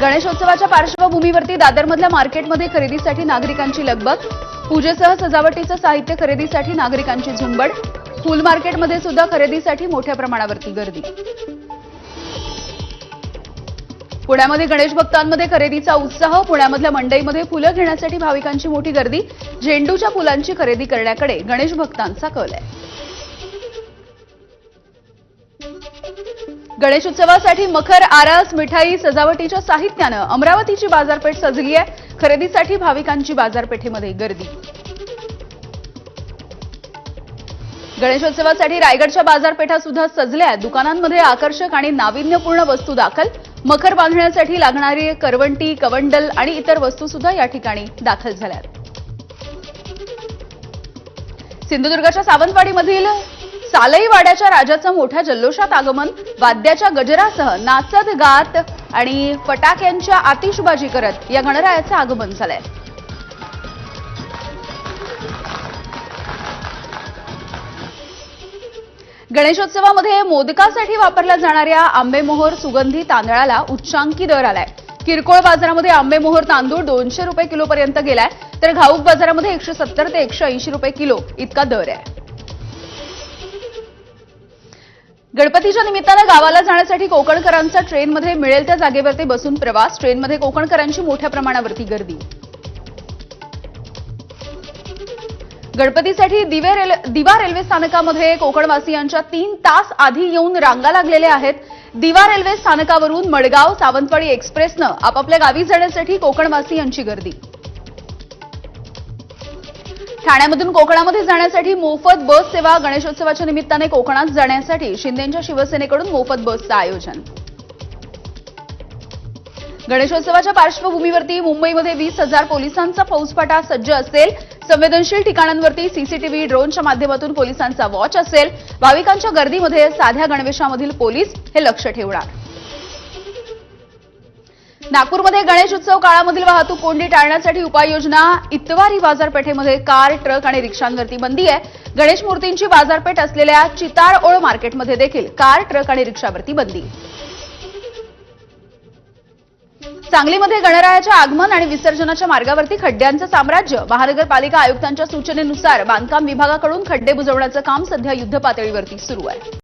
गणेशोत्सवाच्या पार्श्वभूमीवरती दादरमधल्या मार्केटमध्ये खरेदीसाठी नागरिकांची लगबग। पूजेसह सजावटीचं साहित्य खरेदीसाठी नागरिकांची झुंबड। फूल मार्केटमध्ये सुद्धा खरेदीसाठी मोठ्या प्रमाणावरती गर्दी। पुण्यामध्ये गणेश भक्तांमध्ये खरेदीचा उत्साह। पुण्यामधल्या मंडईमध्ये फुलं घेण्यासाठी भाविकांची मोठी गर्दी। झेंडूच्या फुलांची खरेदी करण्याकडे गणेश भक्तांचा कल आहे। गणेशोत्सवासाठी मखर, आरास, मिठाई, सजावटीच्या साहित्यानं अमरावतीची बाजारपेठ सजली आहे। खरेदीसाठी भाविकांची बाजारपेठेमध्ये गर्दी। गणेशोत्सवासाठी रायगडच्या बाजारपेठा सुद्धा सजल्या आहेत। दुकानांमध्ये आकर्षक आणि नाविन्यपूर्ण वस्तू दाखल। मखर बांधण्यासाठी लागणारी करवंटी, कवंडल आणि इतर वस्तू सुद्धा या ठिकाणी दाखल झाल्या आहेत। सिंधुदुर्गच्या सावंतवाडीमधील सालई वाड्याच्या राजाचं मोठ्या जल्लोषात आगमन। वाद्याच्या गजरासह नाचत गात आणि फटाक्यांच्या आतिषबाजी करत या गणरायाचं आगमन झालंय। गणेशोत्सवामध्ये मोदकासाठी वापरल्या जाणाऱ्या आंबेमोहोर सुगंधी तांदळाला उच्चांकी दर आलाय। किरकोळ बाजारामध्ये आंबेमोहोर तांदूळ 200 रुपये किलोपर्यंत गेलाय, तर घाऊक बाजारामध्ये 170 ते 180 रुपये किलो इतका दर आहे। गणपतीच्या निमित्तानं गावाला जाण्यासाठी कोकणकरांचा ट्रेनमध्ये मिळेल त्या जागेवरती बसून प्रवास। ट्रेनमध्ये कोकणकरांची मोठ्या प्रमाणावरती गर्दी। गणपतीसाठी दिवा रेल्वे स्थानकामध्ये कोकणवासियांच्या 3 तास आधी येऊन रांगा लागलेल्या आहेत। दिवा रेल्वे स्थानकावरून मडगाव सावंतवाडी एक्सप्रेसनं आपापल्या गावी जाण्यासाठी कोकणवासियांची गर्दी। ठाण्यामधून कोकणामध्ये जाण्यासाठी मोफत बस सेवा। गणेशोत्सवाच्या निमित्ताने कोकणात जाण्यासाठी शिंदेंच्या शिवसेनेकडून मोफत बसचं आयोजन। गणेशोत्सवाच्या पार्श्वभूमीवरती मुंबईमध्ये 20,000 पोलिसांचा फौजफाटा सज्ज असेल। संवेदनशील ठिकाणांवरती सीसीटीव्ही, ड्रोनच्या माध्यमातून पोलिसांचा वॉच असेल। भाविकांच्या गर्दीमध्ये साध्या गणवेशामधील पोलीस हे लक्ष ठेवणार। नागपूरमध्ये गणेश उत्सव काळामधील वाहतूक कोंडी टाळण्यासाठी उपाययोजना। इतवारी बाजारपेठेमध्ये कार, ट्रक आणि रिक्षांवरती बंदी आहे। गणेश मूर्तींची बाजारपेठ असलेल्या चिताळओळ मार्केटमध्ये देखील कार, ट्रक आणि रिक्षावरती बंदी। सांगलीमध्ये गणरायाच्या आगमन आणि विसर्जनाच्या मार्गावरती खड्ड्यांचं साम्राज्य। महानगरपालिका आयुक्तांच्या सूचनेनुसार बांधकाम विभागाकडून खड्डे बुजवण्याचं काम सध्या युद्धपातळीवरती सुरू आहे।